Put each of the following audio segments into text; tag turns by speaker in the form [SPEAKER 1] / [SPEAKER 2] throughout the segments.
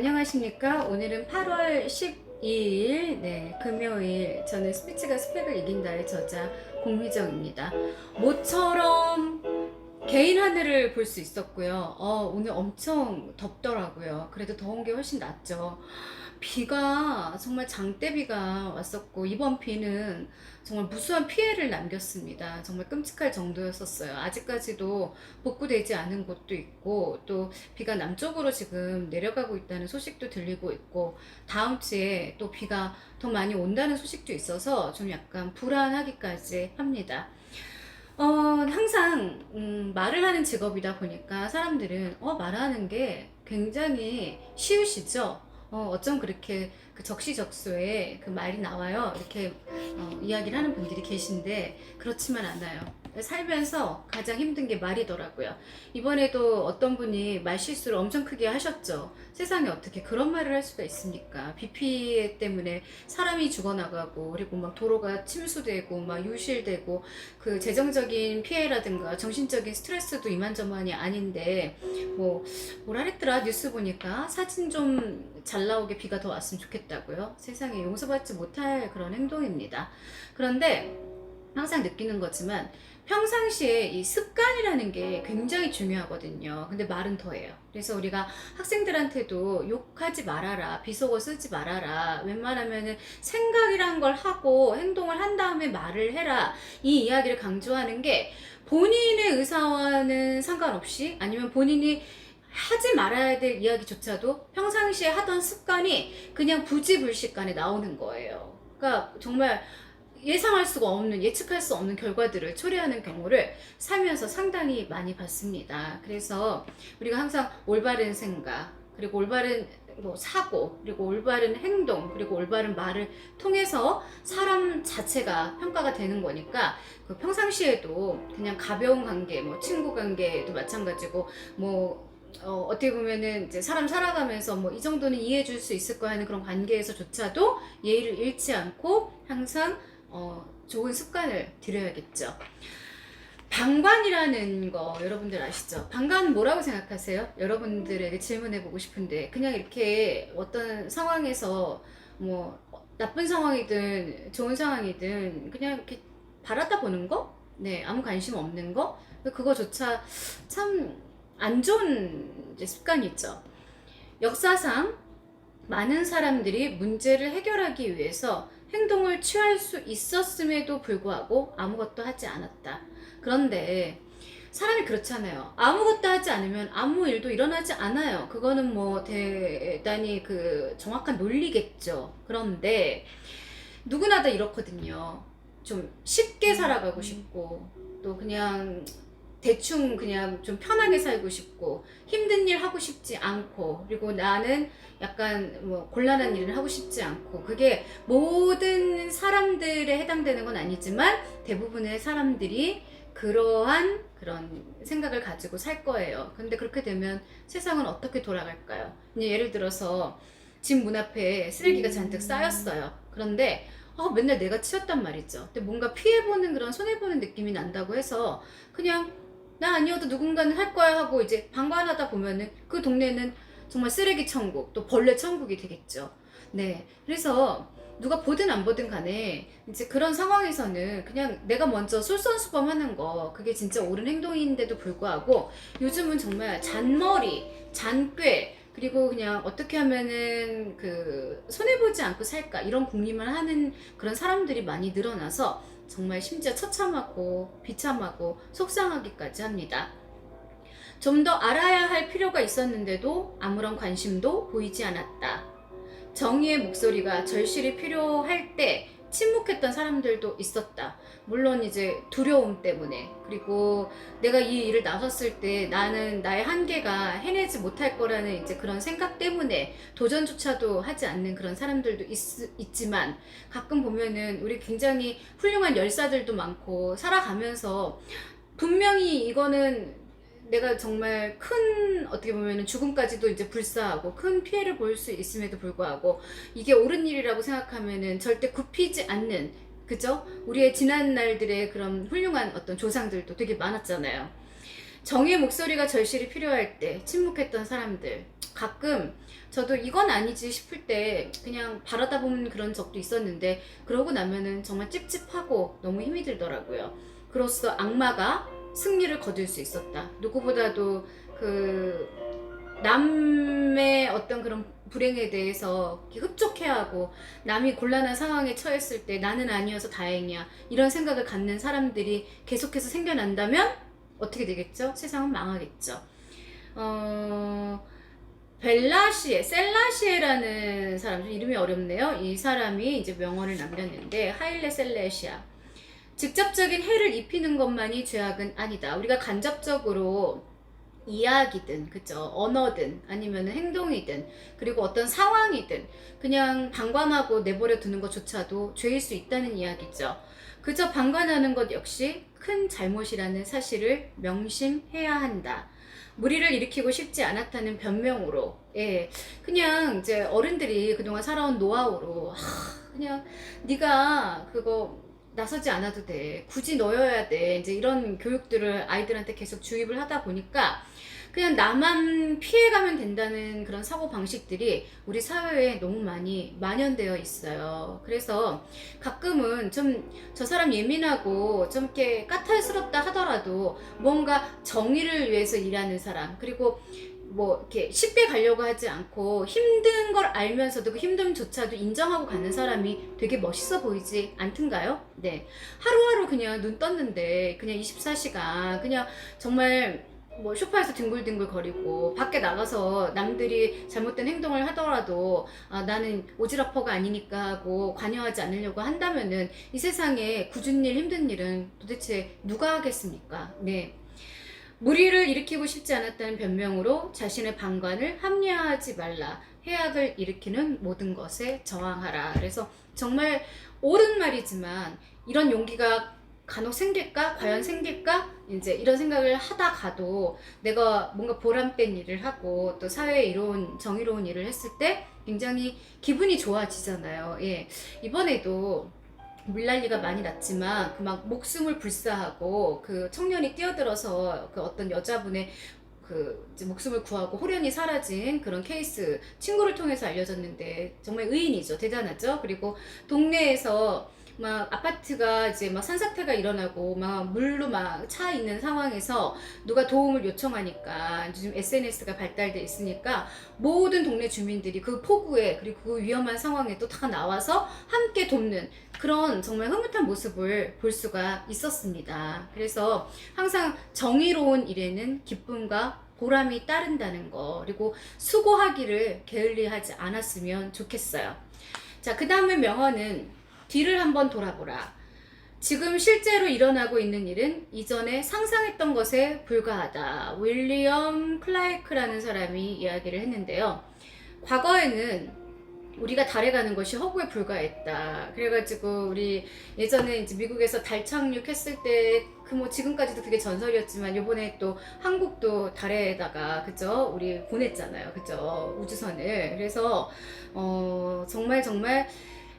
[SPEAKER 1] 안녕하십니까. 오늘은 8월 12일 금요일. 저는 스피치가 스펙을 이긴다의 저자 공미정입니다. 모처럼 개인 하늘을 볼 수 있었고요. 오늘 엄청 덥더라고요. 그래도 더운 게 훨씬 낫죠. 비가 정말 장대비가 왔었고, 이번 비는 정말 무수한 피해를 남겼습니다. 정말 끔찍할 정도였었어요. 아직까지도 복구되지 않은 곳도 있고, 또 비가 남쪽으로 지금 내려가고 있다는 소식도 들리고 있고, 다음 주에 또 비가 더 많이 온다는 소식도 있어서 좀 약간 불안하기까지 합니다. 항상 말을 하는 직업이다 보니까 사람들은 말하는 게 굉장히 쉬우시죠? 어쩜 그렇게 그 적시적소에 그 말이 나와요. 이렇게 이야기를 하는 분들이 계신데 그렇지만 않아요. 살면서 가장 힘든 게 말이더라고요. 이번에도 어떤 분이 말 실수를 엄청 크게 하셨죠. 세상에 어떻게 그런 말을 할 수가 있습니까? 비 피해 때문에 사람이 죽어나가고, 그리고 막 도로가 침수되고 막 유실되고, 그 재정적인 피해라든가 정신적인 스트레스도 이만저만이 아닌데, 뭐라 그랬더라, 뉴스 보니까 사진 좀 잘 나오게 비가 더 왔으면 좋겠다고요. 세상에 용서받지 못할 그런 행동입니다. 그런데 항상 느끼는 거지만 평상시에 이 습관이라는 게 굉장히 중요하거든요. 근데 말은 더해요. 그래서 우리가 학생들한테도 욕하지 말아라, 비속어 쓰지 말아라, 웬만하면은 생각이란 걸 하고 행동을 한 다음에 말을 해라, 이 이야기를 강조하는 게 본인의 의사와는 상관없이, 아니면 본인이 하지 말아야 될 이야기조차도 평상시에 하던 습관이 그냥 부지불식간에 나오는 거예요. 그러니까 정말 예상할 수가 없는, 예측할 수 없는 결과들을 초래하는 경우를 살면서 상당히 많이 봤습니다. 그래서 우리가 항상 올바른 생각, 그리고 올바른 사고, 그리고 올바른 행동, 그리고 올바른 말을 통해서 사람 자체가 평가가 되는 거니까, 그 평상시에도 그냥 가벼운 관계, 친구 관계도 마찬가지고, 어떻게 보면은 이제 사람 살아가면서 이 정도는 이해해 줄 수 있을 거야 하는 그런 관계에서조차도 예의를 잃지 않고 항상 좋은 습관을 들여야겠죠. 방관이라는 거 여러분들 아시죠? 방관 뭐라고 생각하세요? 여러분들에게 질문해 보고 싶은데, 그냥 이렇게 어떤 상황에서 나쁜 상황이든 좋은 상황이든 그냥 이렇게 바라다 보는 거? 네, 아무 관심 없는 거? 그거조차 참 안 좋은 습관이 있죠. 역사상 많은 사람들이 문제를 해결하기 위해서 행동을 취할 수 있었음에도 불구하고 아무것도 하지 않았다. 그런데 사람이 그렇잖아요. 아무것도 하지 않으면 아무 일도 일어나지 않아요. 그거는 대단히 그 정확한 논리겠죠. 그런데 누구나 다 이렇거든요. 좀 쉽게 살아가고 싶고, 또 그냥 대충 그냥 좀 편하게 살고 싶고, 힘든 일 하고 싶지 않고, 그리고 나는 약간 곤란한 일을 하고 싶지 않고, 그게 모든 사람들에 해당되는 건 아니지만 대부분의 사람들이 그러한 그런 생각을 가지고 살 거예요. 근데 그렇게 되면 세상은 어떻게 돌아갈까요? 예를 들어서 집 문 앞에 쓰레기가 잔뜩 쌓였어요. 그런데 맨날 내가 치웠단 말이죠. 근데 뭔가 피해보는, 그런 손해보는 느낌이 난다고 해서 그냥 나 아니어도 누군가는 할 거야 하고 이제 방관하다 보면은 그 동네는 정말 쓰레기 천국, 또 벌레 천국이 되겠죠. 네. 그래서 누가 보든 안 보든 간에 이제 그런 상황에서는 그냥 내가 먼저 솔선수범하는 거, 그게 진짜 옳은 행동인데도 불구하고 요즘은 정말 잔머리, 잔꾀, 그리고 그냥 어떻게 하면은 그 손해보지 않고 살까, 이런 궁리만 하는 그런 사람들이 많이 늘어나서 정말 심지어 처참하고 비참하고 속상하기까지 합니다. 좀 더 알아야 할 필요가 있었는데도 아무런 관심도 보이지 않았다. 정의의 목소리가 절실히 필요할 때 침묵했던 사람들도 있었다. 물론 이제 두려움 때문에, 그리고 내가 이 일을 나섰을 때 나는 나의 한계가 해내지 못할 거라는 이제 그런 생각 때문에 도전조차도 하지 않는 그런 사람들도 있지만, 가끔 보면은 우리 굉장히 훌륭한 열사들도 많고, 살아가면서 분명히 이거는 내가 정말 큰, 어떻게 보면 죽음까지도 이제 불사하고 큰 피해를 볼 수 있음에도 불구하고 이게 옳은 일이라고 생각하면은 절대 굽히지 않는, 그죠? 우리의 지난 날들의 그런 훌륭한 어떤 조상들도 되게 많았잖아요. 정의의 목소리가 절실히 필요할 때 침묵했던 사람들, 가끔 저도 이건 아니지 싶을 때 그냥 바라다 보는 그런 적도 있었는데, 그러고 나면은 정말 찝찝하고 너무 힘이 들더라고요. 그로써 악마가 승리를 거둘 수 있었다. 누구보다도 그 남의 어떤 그런 불행에 대해서 흡족해하고, 남이 곤란한 상황에 처했을 때 나는 아니어서 다행이야, 이런 생각을 갖는 사람들이 계속해서 생겨난다면 어떻게 되겠죠? 세상은 망하겠죠. 셀라시에라는 사람, 좀 이름이 어렵네요. 이 사람이 이제 명언을 남겼는데, 하일레 셀레시아. 직접적인 해를 입히는 것만이 죄악은 아니다. 우리가 간접적으로 이야기든, 그죠? 언어든, 아니면 행동이든, 그리고 어떤 상황이든, 그냥 방관하고 내버려 두는 것조차도 죄일 수 있다는 이야기죠. 그저 방관하는 것 역시 큰 잘못이라는 사실을 명심해야 한다. 무리를 일으키고 싶지 않았다는 변명으로, 예, 그냥 이제 어른들이 그동안 살아온 노하우로, 그냥 네가 그거 나서지 않아도 돼, 굳이 너여야 돼, 이제 이런 교육들을 아이들한테 계속 주입을 하다 보니까 그냥 나만 피해가면 된다는 그런 사고 방식들이 우리 사회에 너무 많이 만연되어 있어요. 그래서 가끔은 좀 저 사람 예민하고 좀 이렇게 까탈스럽다 하더라도 뭔가 정의를 위해서 일하는 사람, 그리고 뭐 이렇게 쉽게 가려고 하지 않고 힘든 걸 알면서도 그 힘듦조차도 인정하고 가는 사람이 되게 멋있어 보이지 않던가요? 네. 하루하루 그냥 눈 떴는데 그냥 24시간 그냥 정말 뭐 소파에서 뒹굴뒹굴 거리고, 밖에 나가서 남들이 잘못된 행동을 하더라도 나는 오지랖퍼가 아니니까 하고 관여하지 않으려고 한다면은 이 세상에 굳은 일 힘든 일은 도대체 누가 하겠습니까? 네. 무리를 일으키고 싶지 않았다는 변명으로 자신의 방관을 합리화하지 말라. 해악을 일으키는 모든 것에 저항하라. 그래서 정말 옳은 말이지만 이런 용기가 간혹 생길까? 과연 생길까? 이제 이런 생각을 하다 가도 내가 뭔가 보람된 일을 하고 또 사회에 이로운 정의로운 일을 했을 때 굉장히 기분이 좋아지잖아요. 예. 이번에도 물난리가 많이 났지만 그 막 목숨을 불사하고 그 청년이 뛰어들어서 그 어떤 여자분의 그 이제 목숨을 구하고 호련히 사라진 그런 케이스, 친구를 통해서 알려졌는데 정말 의인이죠. 대단하죠. 그리고 동네에서 막 아파트가 이제 막 산사태가 일어나고 막 물로 막 차 있는 상황에서 누가 도움을 요청하니까, 요즘 SNS가 발달돼 있으니까 모든 동네 주민들이 그 폭우에 그리고 그 위험한 상황에 또 다 나와서 함께 돕는 그런 정말 흐뭇한 모습을 볼 수가 있었습니다. 그래서 항상 정의로운 일에는 기쁨과 보람이 따른다는 거, 그리고 수고하기를 게을리하지 않았으면 좋겠어요. 자, 그 다음에 명언은 뒤를 한번 돌아보라. 지금 실제로 일어나고 있는 일은 이전에 상상했던 것에 불과하다. 윌리엄 클라이크라는 사람이 이야기를 했는데요. 과거에는 우리가 달에 가는 것이 허구에 불과했다. 그래가지고 우리 예전에 이제 미국에서 달 착륙했을 때 그 뭐 지금까지도 그게 전설이었지만 요번에 또 한국도 달에다가 그죠, 우리 보냈잖아요. 그죠, 우주선을. 그래서 정말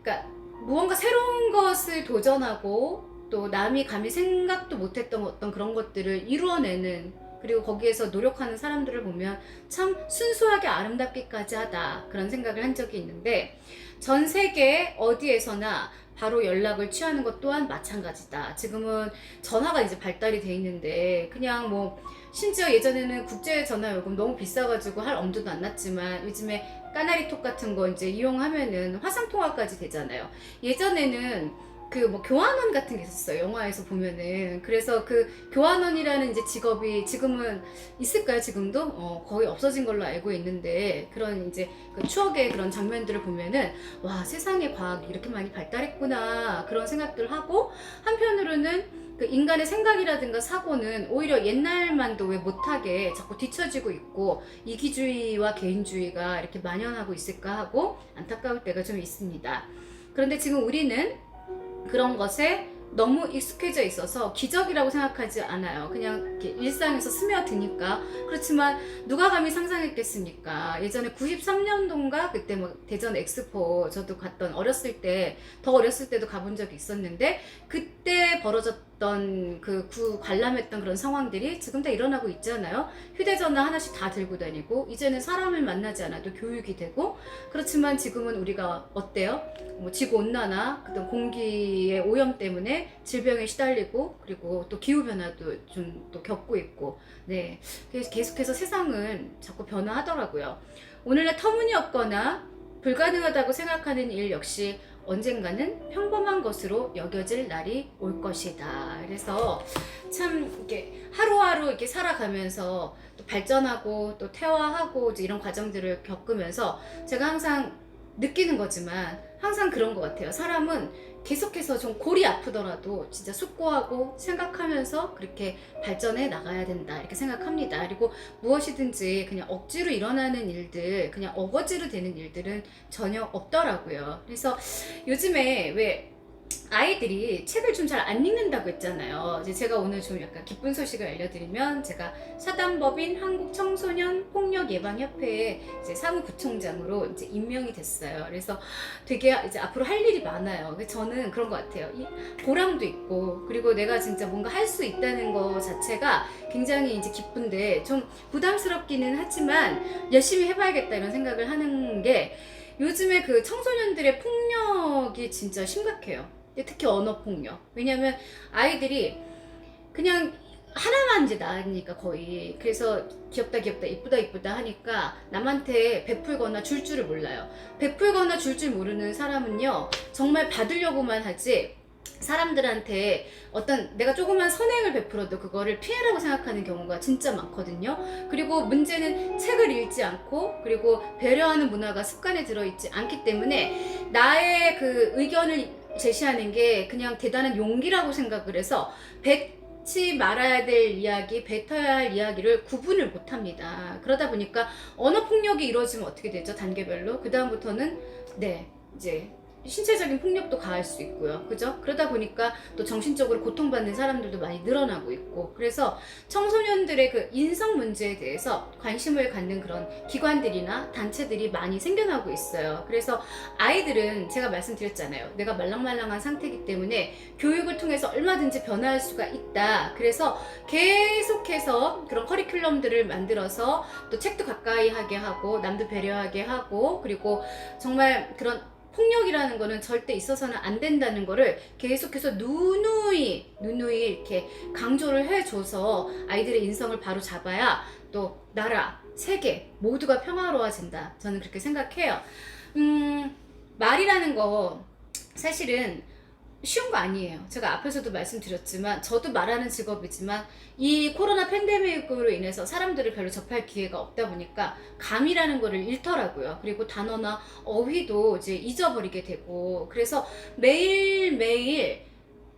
[SPEAKER 1] 그러니까 무언가 새로운 것을 도전하고 또 남이 감히 생각도 못했던 어떤 그런 것들을 이루어내는, 그리고 거기에서 노력하는 사람들을 보면 참 순수하게 아름답기까지 하다, 그런 생각을 한 적이 있는데, 전 세계 어디에서나 바로 연락을 취하는 것 또한 마찬가지다. 지금은 전화가 이제 발달이 돼 있는데 그냥 뭐 심지어 예전에는 국제 전화 요금 너무 비싸가지고 할 엄두도 안 났지만 요즘에 까나리톡 같은 거 이제 이용하면은 화상 통화까지 되잖아요. 예전에는 그 뭐 교환원 같은 게 있었어요. 영화에서 보면은. 그래서 그 교환원이라는 이제 직업이 지금은 있을까요? 지금도? 거의 없어진 걸로 알고 있는데, 그런 이제 그 추억의 그런 장면들을 보면은 와, 세상에 과학이 이렇게 많이 발달했구나, 그런 생각들을 하고, 한편으로는 그 인간의 생각이라든가 사고는 오히려 옛날만도 왜 못하게 자꾸 뒤처지고 있고 이기주의와 개인주의가 이렇게 만연하고 있을까 하고 안타까울 때가 좀 있습니다. 그런데 지금 우리는 그런 것에 너무 익숙해져 있어서 기적이라고 생각하지 않아요. 그냥 이렇게 일상에서 스며드니까. 그렇지만 누가 감히 상상했겠습니까? 예전에 93년도인가 그때 뭐 대전 엑스포 저도 갔던, 어렸을 때, 더 어렸을 때도 가본 적이 있었는데 그때 벌어졌던 어떤 관람했던 그런 상황들이 지금 다 일어나고 있잖아요. 휴대전화 하나씩 다 들고 다니고 이제는 사람을 만나지 않아도 교육이 되고 그렇지만 지금은 우리가 어때요? 뭐 지구온난화, 그다음 공기의 오염 때문에 질병에 시달리고 그리고 또 기후변화도 좀 또 겪고 있고 네, 그래서 계속해서 세상은 자꾸 변화하더라고요. 오늘날 터무니없거나 불가능하다고 생각하는 일 역시 언젠가는 평범한 것으로 여겨질 날이 올 것이다. 그래서 참 이렇게 하루하루 이렇게 살아가면서 또 발전하고 또 퇴화하고 이제 이런 과정들을 겪으면서 제가 항상 느끼는 거지만 항상 그런 것 같아요. 사람은 계속해서 좀 골이 아프더라도 진짜 숙고하고 생각하면서 그렇게 발전해 나가야 된다 이렇게 생각합니다. 그리고 무엇이든지 그냥 억지로 일어나는 일들, 그냥 어거지로 되는 일들은 전혀 없더라고요. 그래서 요즘에 왜 아이들이 책을 좀 잘 안 읽는다고 했잖아요. 이제 제가 오늘 좀 약간 기쁜 소식을 알려드리면 제가 사단법인 한국청소년폭력예방협회에 이제 사무부총장으로 이제 임명이 됐어요. 그래서 되게 이제 앞으로 할 일이 많아요. 저는 그런 것 같아요. 이 보람도 있고 그리고 내가 진짜 뭔가 할 수 있다는 것 자체가 굉장히 이제 기쁜데 좀 부담스럽기는 하지만 열심히 해봐야겠다 이런 생각을 하는 게 요즘에 그 청소년들의 폭력이 진짜 심각해요. 특히 언어폭력. 왜냐면 아이들이 그냥 하나만 이제 낳으니까 거의. 그래서 귀엽다 귀엽다 이쁘다 이쁘다 하니까 남한테 베풀거나 줄 줄을 몰라요. 베풀거나 줄 줄 모르는 사람은요 정말 받으려고만 하지 사람들한테 어떤 내가 조그만 선행을 베풀어도 그거를 피해라고 생각하는 경우가 진짜 많거든요. 그리고 문제는 책을 읽지 않고 그리고 배려하는 문화가 습관에 들어있지 않기 때문에 나의 그 의견을 제시하는 게 그냥 대단한 용기라고 생각을 해서 뱉지 말아야 될 이야기, 뱉어야 할 이야기를 구분을 못 합니다. 그러다 보니까 언어폭력이 이루어지면 어떻게 되죠? 단계별로. 그 다음부터는 네, 이제 신체적인 폭력도 가할 수 있고요. 그죠? 그러다 보니까 또 정신적으로 고통받는 사람들도 많이 늘어나고 있고 그래서 청소년들의 그 인성 문제에 대해서 관심을 갖는 그런 기관들이나 단체들이 많이 생겨나고 있어요. 그래서 아이들은 제가 말씀드렸잖아요. 내가 말랑말랑한 상태이기 때문에 교육을 통해서 얼마든지 변화할 수가 있다. 그래서 계속해서 그런 커리큘럼들을 만들어서 또 책도 가까이 하게 하고 남도 배려하게 하고 그리고 정말 그런 폭력이라는 거는 절대 있어서는 안 된다는 거를 계속해서 누누이 이렇게 강조를 해줘서 아이들의 인성을 바로 잡아야 또 나라, 세계 모두가 평화로워진다. 저는 그렇게 생각해요. 말이라는 거 사실은 쉬운 거 아니에요. 제가 앞에서도 말씀드렸지만 저도 말하는 직업이지만 이 코로나 팬데믹으로 인해서 사람들을 별로 접할 기회가 없다 보니까 감이라는 거를 잃더라고요. 그리고 단어나 어휘도 이제 잊어버리게 되고 그래서 매일매일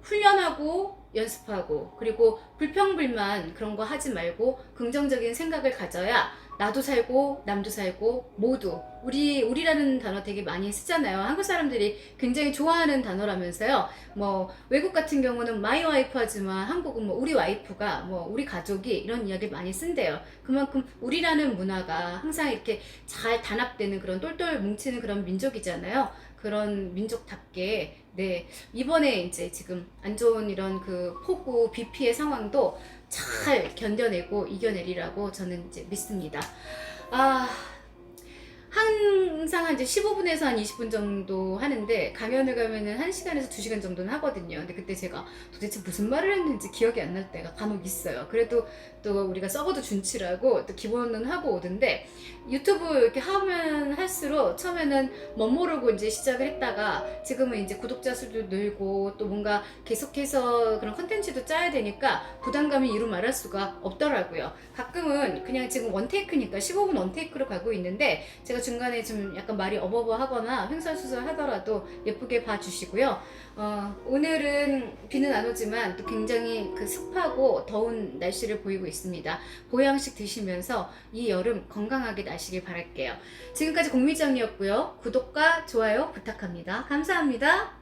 [SPEAKER 1] 훈련하고 연습하고 그리고 불평불만 그런 거 하지 말고 긍정적인 생각을 가져야 나도 살고 남도 살고 모두 우리라는 단어 되게 많이 쓰잖아요. 한국 사람들이 굉장히 좋아하는 단어라면서요. 뭐 외국 같은 경우는 마이 와이프 하지만 한국은 뭐 우리 와이프가 뭐 우리 가족이 이런 이야기를 많이 쓴대요. 그만큼 우리라는 문화가 항상 이렇게 잘 단합되는 그런 똘똘 뭉치는 그런 민족이잖아요. 그런 민족답게 네 이번에 이제 지금 안 좋은 이런 그 폭우 비 피해 상황도 잘 견뎌내고 이겨내리라고 저는 이제 믿습니다. 아 항상 한 이제 15분에서 한 20분 정도 하는데 강연을 가면은 1시간에서 2시간 정도는 하거든요. 근데 그때 제가 도대체 무슨 말을 했는지 기억이 안 날 때가 간혹 있어요. 그래도 또 우리가 썩어도 준치라고 또 기본은 하고 오던데 유튜브 이렇게 하면 할수록 처음에는 멋모르고 이제 시작을 했다가 지금은 이제 구독자 수도 늘고 또 뭔가 계속해서 그런 컨텐츠도 짜야 되니까 부담감이 이루 말할 수가 없더라고요. 가끔은 그냥 지금 원테이크니까 15분 원테이크로 가고 있는데 제가 중간에 좀 약간 말이 어버버하거나 횡설수설 하더라도 예쁘게 봐주시고요. 오늘은 비는 안 오지만 또 굉장히 그 습하고 더운 날씨를 보이고 있습니다. 보양식 드시면서 이 여름 건강하게 나시길 바랄게요. 지금까지 공미정이었고요. 구독과 좋아요 부탁합니다. 감사합니다.